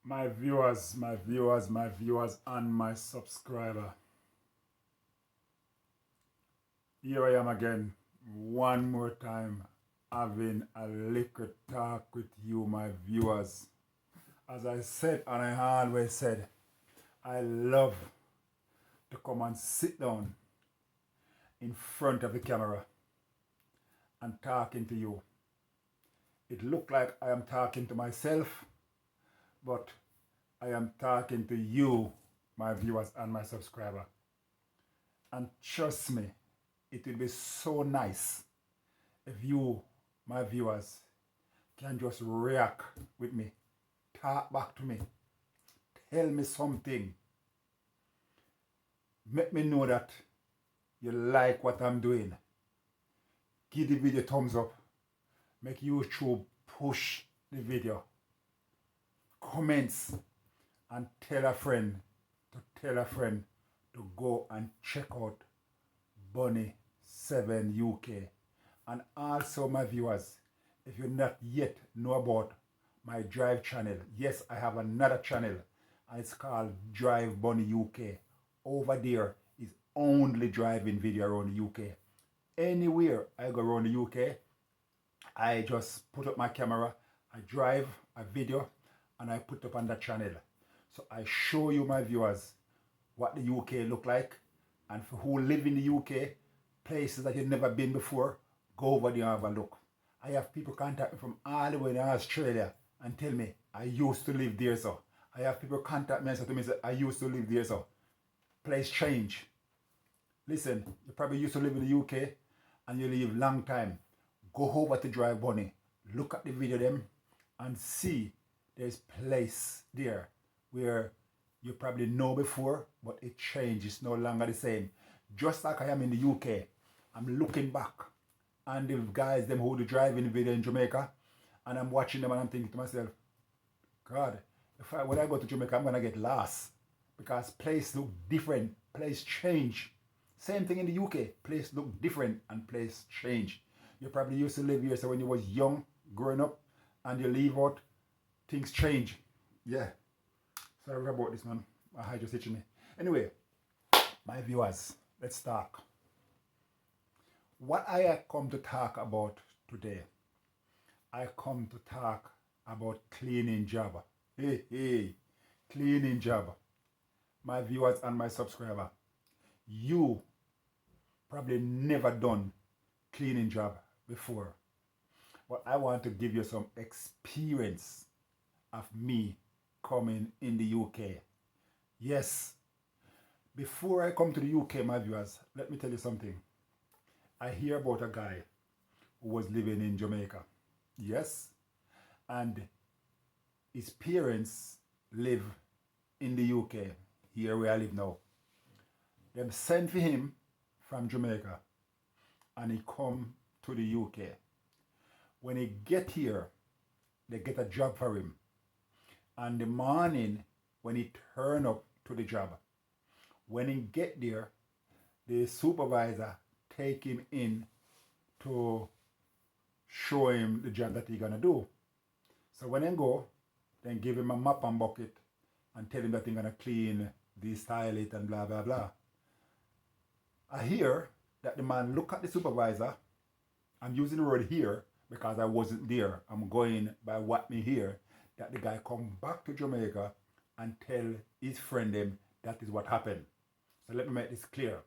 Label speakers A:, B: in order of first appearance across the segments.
A: My viewers, and my subscriber. Here I am again, one more time, having a little talk with you, my viewers. As I said, and I always said, I love to come and sit down in front of the camera and talking to you. It looked like I am talking to myself, but I am talking to you, my viewers and my subscriber. And trust me, it will be so nice if you, my viewers, can just react with me, talk back to me, tell me something, make me know that you like what I'm doing. Give the video thumbs up, make YouTube push the video, comments, and tell a friend to go and check out Bunny 7 UK. And also, my viewers, if you not yet know about my Drive channel, yes, I have another channel and it's called Drive Bunny UK. Over there is only driving video around the UK. Anywhere I go around the UK, I just put up my camera, I drive a video, and I put up on that channel. So I show you, my viewers, what the UK look like, and for who live in the UK, places that you've never been before, go over there and have a look. I have people contact me from all the way in Australia and tell me, I used to live there, so. I have people contact me and say to me, I used to live there, so. Place change. Listen, you probably used to live in the UK and you live long time. Go over to Drive Bunny, look at the video them and see there's place there where you probably know before, but it changes, no longer the same. Just like I am in the UK, I'm looking back and the guys them who do driving video in Jamaica, and I'm watching them and I'm thinking to myself, God, when I go to Jamaica, I'm gonna get lost because place look different, place change. Same thing in the UK, place look different and place change. You probably used to live here, so when you was young, growing up, and you leave out, things change. Yeah. Sorry about this, man. My eye just itching me. Anyway, my viewers, let's talk. What I have come to talk about today, I come to talk about cleaning job. Hey, cleaning job. My viewers and my subscriber, you probably never done cleaning job before, but I want to give you some experience of me coming in the UK. Yes, before I come to the UK, my viewers, let me tell you something. I hear about a guy who was living in Jamaica. Yes, and his parents live in the UK, here where I live now. Them sent for him from Jamaica and he come to the UK. When he get here, they get a job for him. And the morning when he turn up to the job, when he get there, the supervisor take him in to show him the job that he gonna do. So when he go, then give him a mop and bucket and tell him that he's gonna clean this toilet and blah blah blah. I hear that the man look at the supervisor. I'm using the word here because I wasn't there. I'm going by what me hear, that the guy come back to Jamaica and tell his friend them that is what happened. So let me make this clear.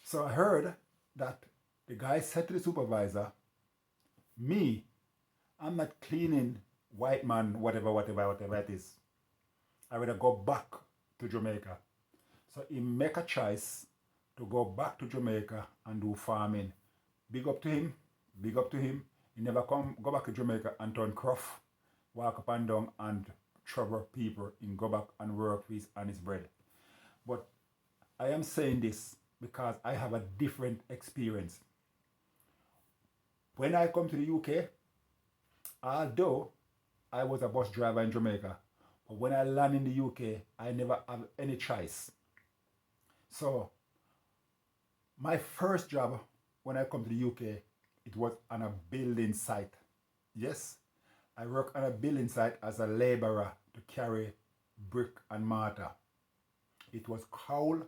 A: So I heard that the guy said to the supervisor, me, I'm not cleaning white man, whatever it is. I rather go back to Jamaica. So he make a choice to go back to Jamaica and do farming. Big up to him, big up to him. He never go back to Jamaica and turn gruff, walk up and down and trouble people and go back and work for his and his bread. But I am saying this because I have a different experience. When I come to the UK, although I was a bus driver in Jamaica, but when I land in the UK, I never have any choice. So my first job when I come to the UK, it was on a building site. Yes, I work on a building site as a laborer to carry brick and mortar. It was cold,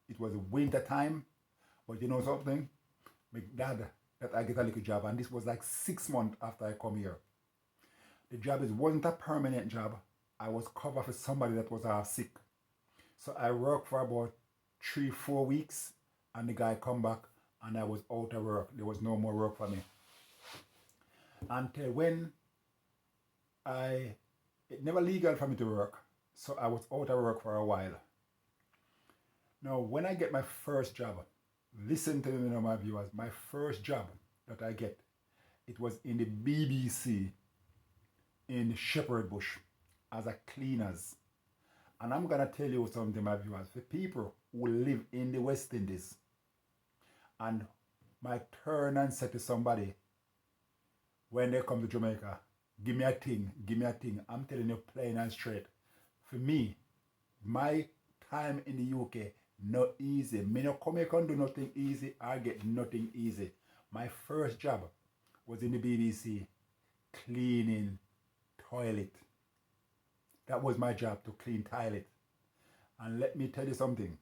A: it was winter time, but you know something? My dad, that I get a little job, and this was like 6 months after I come here. The job wasn't a permanent job. I was covered for somebody that was sick. So I worked for about 3-4 weeks, and the guy come back, and I was out of work. There was no more work for me. Until when it never legal for me to work, so I was out of work for a while. Now, when I get my first job, listen to me, my viewers, my first job that I get, it was in the BBC in Shepherd Bush as a cleaners. And I'm going to tell you something, my viewers, for people who live in the West Indies, and might turn and say to somebody when they come to Jamaica, give me a thing, give me a thing. I'm telling you plain and straight. For me, my time in the UK, not easy. Me no come here and do nothing easy. I get nothing easy. My first job was in the BBC, cleaning toilet. That was my job, to clean toilet. And let me tell you something.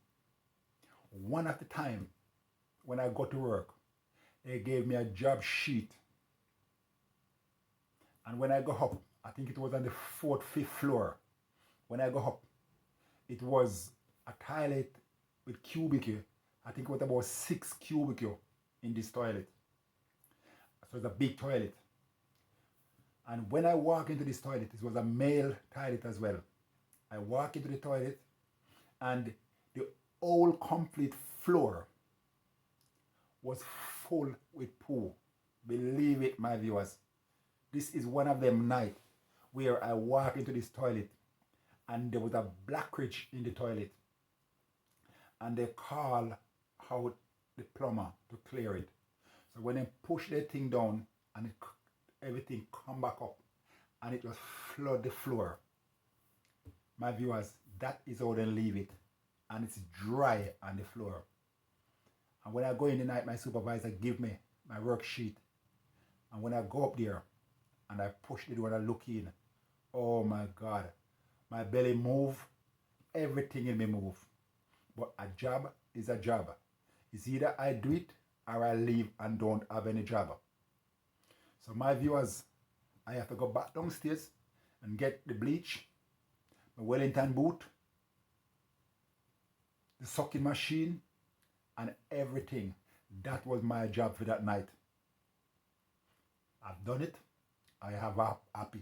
A: One at a time, when I got to work, they gave me a job sheet. And when I go up, I think it was on the 4th, 5th floor. When I go up, it was a toilet with cubicle. I think it was about 6 cubicle in this toilet. So it's a big toilet. And when I walk into this toilet, it was a male toilet as well. I walk into the toilet, and the whole complete floor was full with poo. Believe it, my viewers. This is one of them nights where I walk into this toilet, and there was a blockage in the toilet. And they call out the plumber to clear it. So when they push the thing down, and everything come back up, and it just flood the floor. My viewers, that is how they leave it. And it's dry on the floor. And when I go in the night, my supervisor give me my worksheet. And when I go up there, and I push the door and I look in, oh my God, my belly move, everything in me move. But a job is a job. It's either I do it or I leave and don't have any job. So my viewers, I have to go back downstairs and get the bleach, my Wellington boot, the sucking machine, and everything. That was my job for that night. I've done it. I have happy.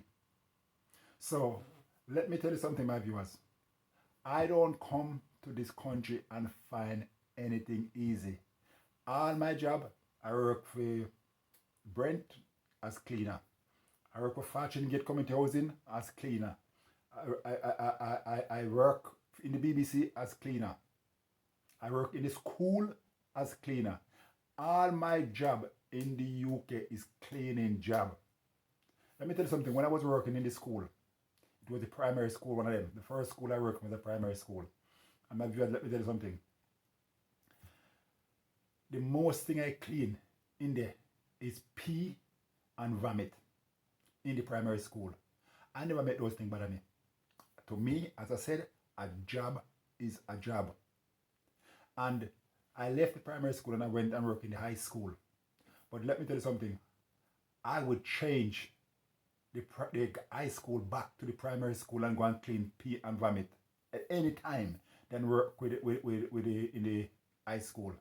A: So let me tell you something, my viewers. I don't come to this country and find anything easy. All my job, I work for Brent as cleaner. I work for Fortune Gate Community Housing as cleaner. I work in the BBC as cleaner. I work in the school as cleaner. All my job in the UK is cleaning job. Let me tell you something. When I was working in the school, it was the primary school, one of them. The first school I worked was a primary school. And my viewers, let me tell you something. The most thing I clean in there is pee and vomit in the primary school. I never met those things bother me. To me, as I said, a job is a job. And I left the primary school and I went and worked in the high school. But let me tell you something. I would change the high school back to the primary school and go and clean pee and vomit at any time than work in the high school.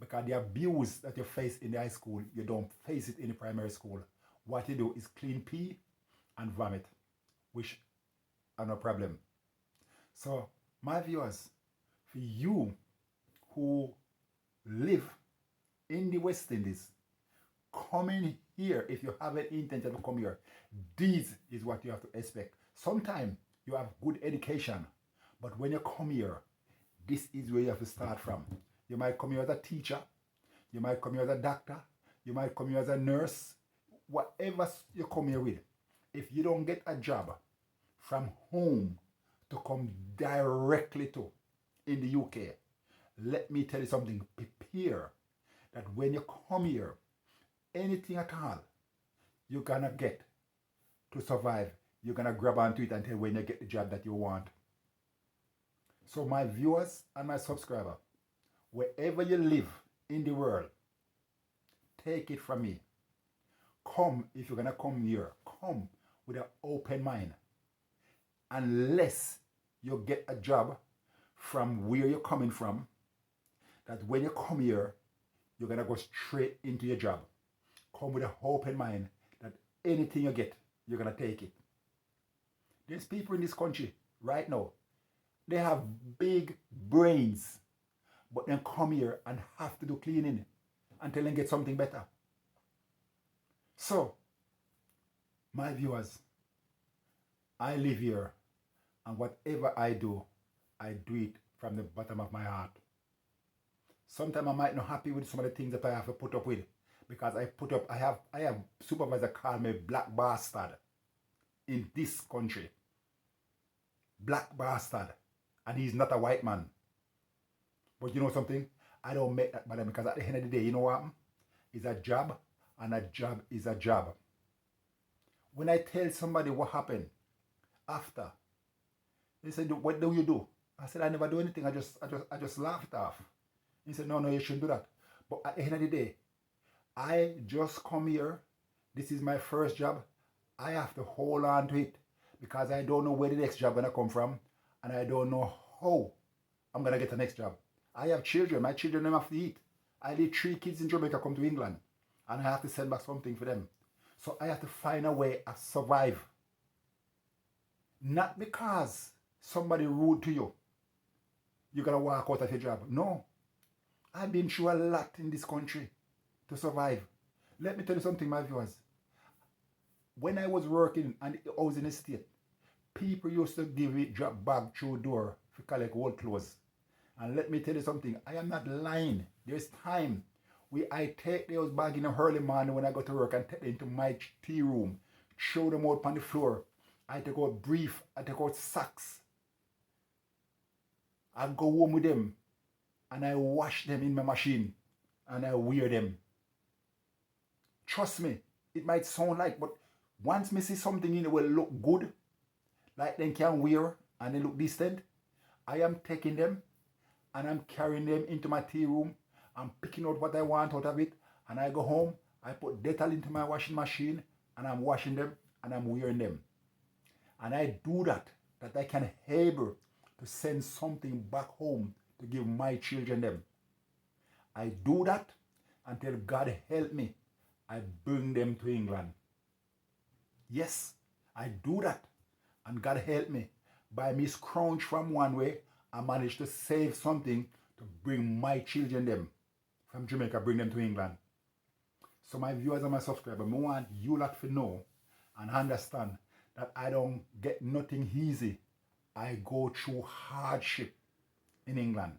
A: Because the abuse that you face in the high school, you don't face it in the primary school. What you do is clean pee and vomit, which are no problem. So, my viewers, for you who live in the West Indies, come in here. If you have an intention to come here, this is what you have to expect. Sometimes you have good education, but when you come here, this is where you have to start from. You might come here as a teacher, you might come here as a doctor, you might come here as a nurse, whatever you come here with. If you don't get a job from home to come directly to in the UK, let me tell you something. Prepare that when you come here, anything at all, you're gonna get to survive, you're going to grab onto it until when you get the job that you want. So my viewers and my subscriber, wherever you live in the world, take it from me. Come, if you're going to come here, come with an open mind. Unless you get a job from where you're coming from, that when you come here, you're going to go straight into your job. Come with an open mind that anything you get, you're going to take it. There's people in this country right now, they have big brains, but then come here and have to do cleaning until they get something better. So, my viewers, I live here, and whatever I do it from the bottom of my heart. Sometimes I might not happy with some of the things that I have to put up with, because I have supervisor call me black bastard in this country. Black bastard. And he's not a white man. But you know something? I don't make that bother, because at the end of the day, you know what? It's a job, and a job is a job. When I tell somebody what happened after, they said, "What do you do?" I said, "I never do anything. I just laughed off." He said, "No, you shouldn't do that." But at the end of the day, I just come here. This is my first job. I have to hold on to it, because I don't know where the next job gonna come from, and I don't know how I'm gonna get the next job. I have children. My children don't have to eat. I leave 3 kids in Jamaica come to England, and I have to send back something for them. So I have to find a way to survive. Not because somebody rude to you, you're gonna walk out of your job. No. I've been through a lot in this country to survive. Let me tell you something, my viewers. When I was working and I was in the state, people used to give me drop bag through door to collect old clothes. And let me tell you something, I am not lying. There's time I take those bags in the early morning when I go to work and take them into my tea room, throw them out on the floor. I take out brief, I take out socks. I go home with them and I wash them in my machine and I wear them. Trust me, it might sound like, but once me see something in it will look good, like they can wear and they look decent, I am taking them and I'm carrying them into my tea room. I'm picking out what I want out of it, and I go home, I put Dettol into my washing machine, and I'm washing them and I'm wearing them. And I do that I can able to send something back home to give my children them. I do that until God help me, I bring them to England. Yes, I do that, and God help me. By me scrounge from one way, I managed to save something to bring my children them from Jamaica, bring them to England. So my viewers and my subscribers, I want you lot to know and understand that I don't get nothing easy. I go through hardship in England.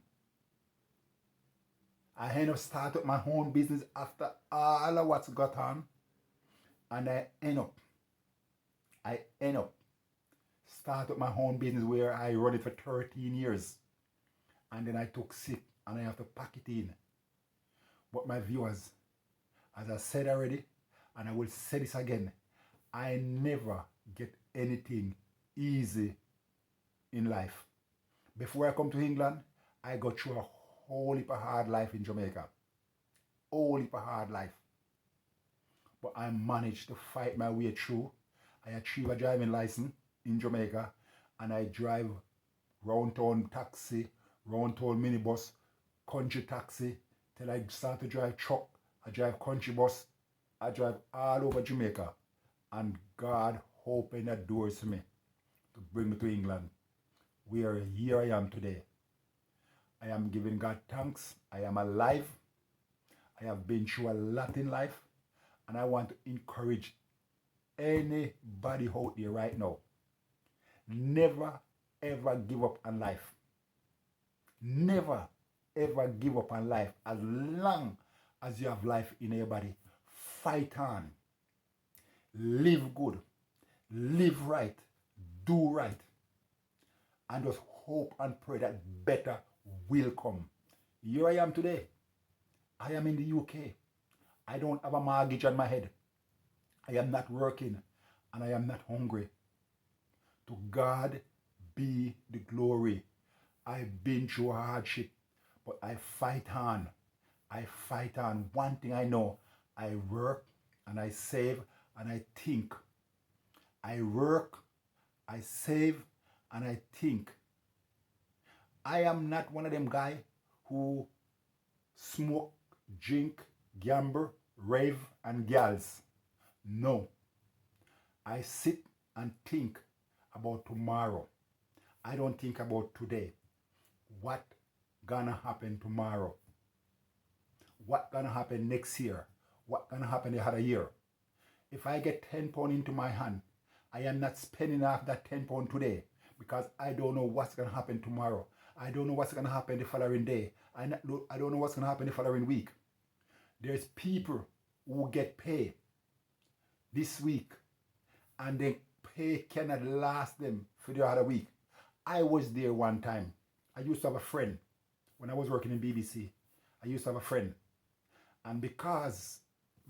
A: I end up start up my own business after all of what's got on, and I end up start up my own business where I run it for 13 years, and then I took sick and I have to pack it in. But my viewers, as I said already, and I will say this again, I never get anything easy in life. Before I come to England, I go through a whole heap of hard life in Jamaica. Whole heap of hard life. But I managed to fight my way through. I achieved a driving license in Jamaica, and I drive round town taxi, round town minibus, country taxi, till I start to drive truck. I drive country bus. I drive all over Jamaica, and God opened the doors for me to bring me to England, where here I am today. I am giving God thanks. I am alive. I have been through a lot in life, and I want to encourage anybody out there right now. Never ever give up on life. Never ever give up on life. As long as you have life in your body, fight on. Live good. Live right. Do right. And just hope and pray that better will come. Here I am today. I am in the UK. I don't have a mortgage on my head. I am not working. and I am not hungry. To God be the glory. I've been through hardship, but I fight on. I fight on. One thing I know, I work and I save and I think. I work, I save, and I think. I am not one of them guys who smoke, drink, gamble, rave, and gals. No. I sit and think about tomorrow. I don't think about today. What gonna happen tomorrow? What gonna happen next year? What gonna happen the other year? If I get £10 into my hand, I am not spending off that £10 today because I don't know what's gonna happen tomorrow. I don't know what's gonna happen the following day. I don't know what's gonna happen the following week. There's people who get paid this week and the pay cannot last them for the other week. I was there one time. I used to have a friend when I was working in BBC. I used to have a friend, and because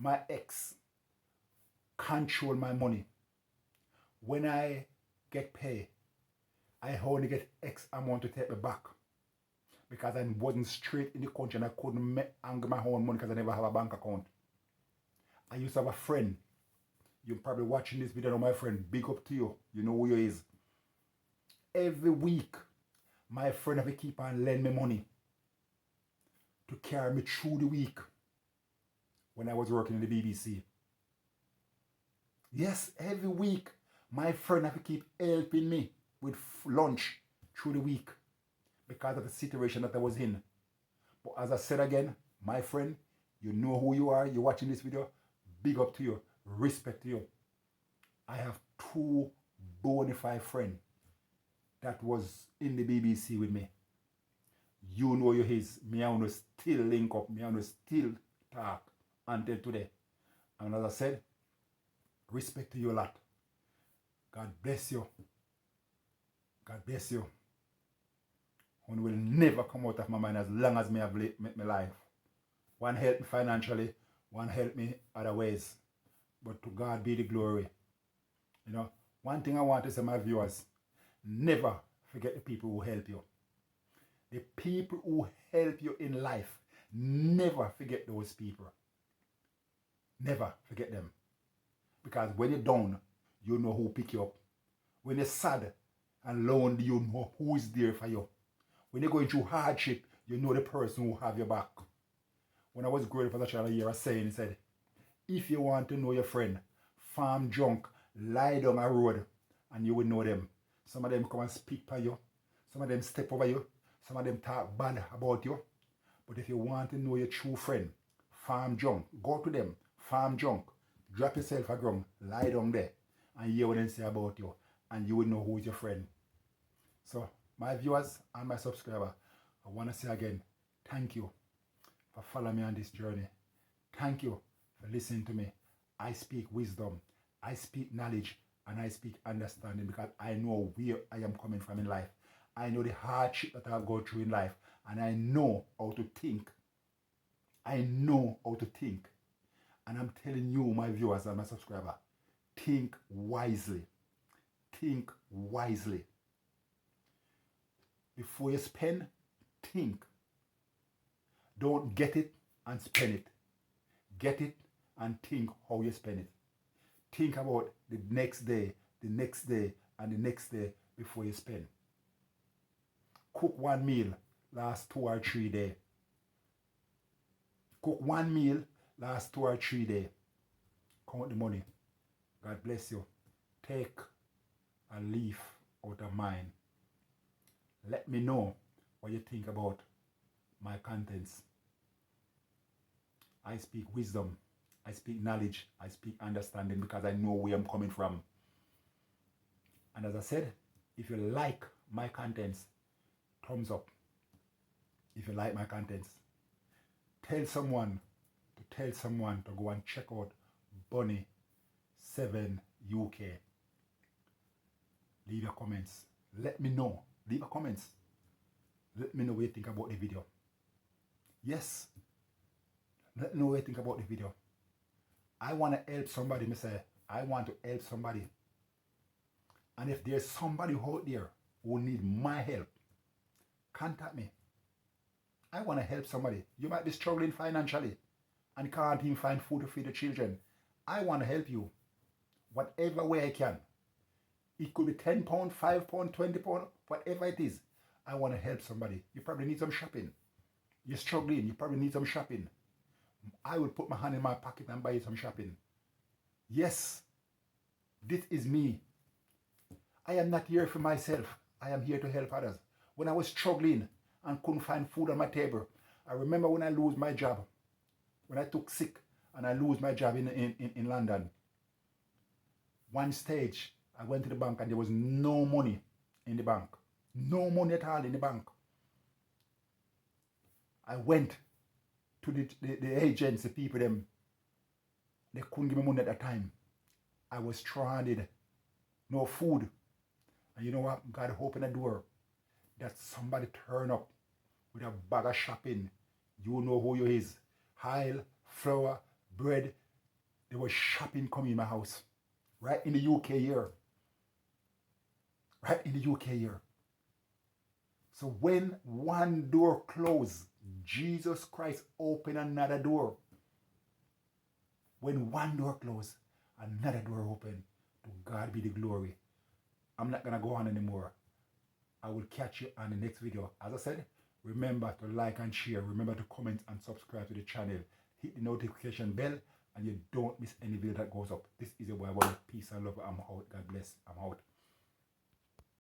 A: my ex controlled my money, when I get paid, I only get X amount to take me back because I wasn't straight in the country and I couldn't angle my own money because I never have a bank account. I used to have a friend. You're probably watching this video, my friend. Big up to you. You know who you is. Every week, my friend have to keep on lend me money to carry me through the week when I was working in the BBC. Yes, every week, my friend have to keep helping me with lunch through the week because of the situation that I was in. But as I said again, my friend, you know who you are. You're watching this video. Big up to you. Respect to you. I have 2 bona fide friends that was in the BBC with me. You know you is. Me and you still link up. Me and you still talk until today. And as I said, respect to you a lot. God bless you. God bless you. One will never come out of my mind as long as me have lived my life. One help me financially, one help me other ways. But to God be the glory. You know, one thing I want to say to my viewers, never forget the people who help you. The people who help you in life, never forget those people. Never forget them. Because when you're down, you know who pick you up. When you're sad and lonely, you know who is there for you. When you're going through hardship, you know the person who have your back. When I was growing up as a child, I hear a saying, he said, if you want to know your friend, farm junk, lie down a road and you will know them. Some of them come and speak for you. Some of them step over you. Some of them talk bad about you. But if you want to know your true friend, farm junk, go to them, farm junk, drop yourself a ground, lie down there and hear what they say about you and you will know who is your friend. So my viewers and my subscribers, I want to say again, thank you for following me on this journey. Thank you for listening to me. I speak wisdom, I speak knowledge, and I speak understanding because I know where I am coming from in life. I know the hardship that I've gone through in life, and I know how to think. I know how to think. And I'm telling you, my viewers and my subscribers, think wisely. Think wisely. Before you spend, think. Don't get it and spend it. Get it and think how you spend it. Think about the next day, and the next day before you spend. Cook one meal, last 2 or 3 days. Cook one meal, last 2 or 3 days. Count the money. God bless you. Take a leaf out of mine. Let me know what you think about my contents. I speak wisdom, I speak knowledge, I speak understanding because I know where I'm coming from. And as I said, if you like my contents, thumbs up. If you like my contents, tell someone to go and check out Bunny 7 UK. Leave your comments. Let me know. Leave your comments. Let me know what you think about the video. Yes. Let me know what you think about the video. I want to help somebody, me say, I want to help somebody. And if there's somebody out there who need my help, contact me. I want to help somebody. You might be struggling financially and can't even find food to feed the children. I want to help you. Whatever way I can. It could be 10 pounds, 5 pounds, 20 pounds, whatever it is. I want to help somebody. You probably need some shopping. You're struggling. You probably need some shopping. I will put my hand in my pocket and buy you some shopping. Yes, this is me. I am not here for myself. I am here to help others. When I was struggling and couldn't find food on my table, I remember when I lose my job, when I took sick and I lose my job in London. One stage, I went to the bank and there was no money in the bank. No money at all in the bank. I went to the agents, the people, them. They couldn't give me money at that time. I was stranded. No food. And you know what? God opened a door that somebody turn up with a bag of shopping. You know who you is. Oil, flour, bread. There was shopping coming in my house. Right in the UK here. Right in the UK here. So when one door closed, Jesus Christ opened another door. When one door closed, another door opened. To God be the glory. I'm not going to go on anymore. I will catch you on the next video. As I said, remember to like and share. Remember to comment and subscribe to the channel. Hit the notification bell and you don't miss any video that goes up. This is your boy. Peace and love. I'm out. God bless. I'm out.